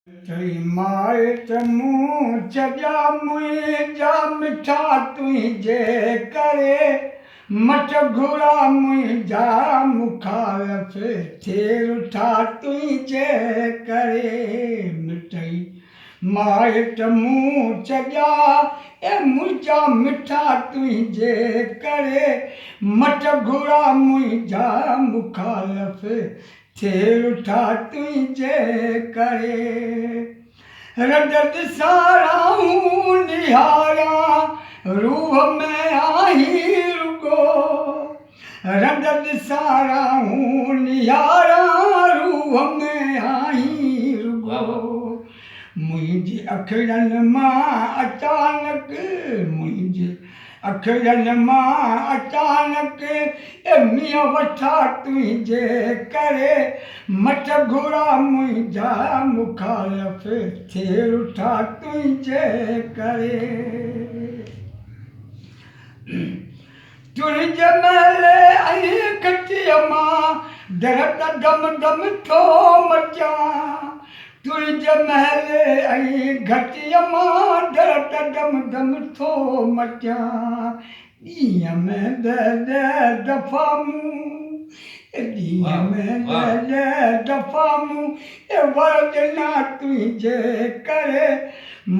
चई माए चमूं चॼा मुंहिंजा मिठा तुंहिंजे करे मट घुरा मुंहिंजा मुखालफ़ थिए रुठा तुंहिंजे करे मिठई माए चमूं चॼा मुंहिंजा मिठा तुंहिंजे करे मट घुरा मुंहिंजा मुखालफ़ थिए रुठा तुंहिंजे करे रदद साराऊं निहारियां रूह में आई रुगो रदद साराऊं निहारियां रूह में आई रुगो मुंहिंजी अखियुनि मां अचानक मुंहिंजी अखियुनि मां अचानक मींहं वठा तुंहिंजे करे मट घुरा मुंहिंजा मुखालफ़ थिए रुठा तुंहिंजे करे तुंहिंजे महल ऐं घटीअ मां दर्द दम दम थो मचां तुंहिंजे महल ऐं घटीअ मां दर्द दम दम थो मचां ॾींहं में ॾह दफ़ा मूं ॾींहं में ॾह दफ़ा मूं वरदिना तुंहिंजे करे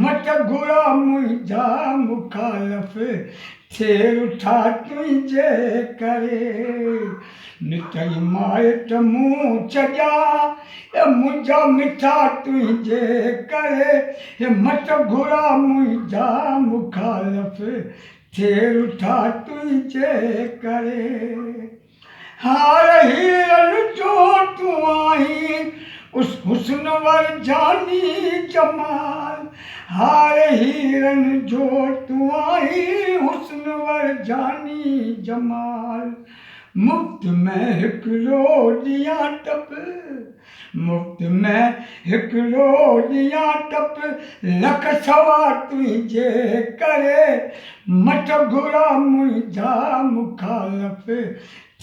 मट घुरा मुंहिंजा मुखालफ़ थिए रुठा तुंहिंजे करे नितई माइट मूं चॼा मुंहिंजा मिठा तुंहिंजे करे मट घुरा मुंहिंजा मुखालफ़ थिए रुठा तुंहिंजे करे हार हीरनि जो तूं आहीं हुस्न वर जानी जमाल हार हीरनि जो तूं आहीं हुस्न वर जानी जमाल मुफ़्त में हिकिड़ो ॾियां टप मुफ़्त में हिकिड़ो ॾियां टप लख सवा तुंहिंजे करे मट घुरा मुंहिंजा मुखालफ़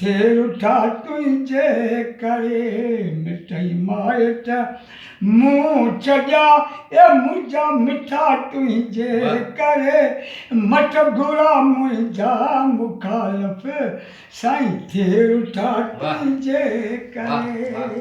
थिए रुठा तुंहिंजे करे मिठई माइट मूं चॼा मुंहिंजा मिठा तुंहिंजे करे मट घुरा मुंहिंजा मुखालफ़ साईं थिए रुठा तुंहिंजे करे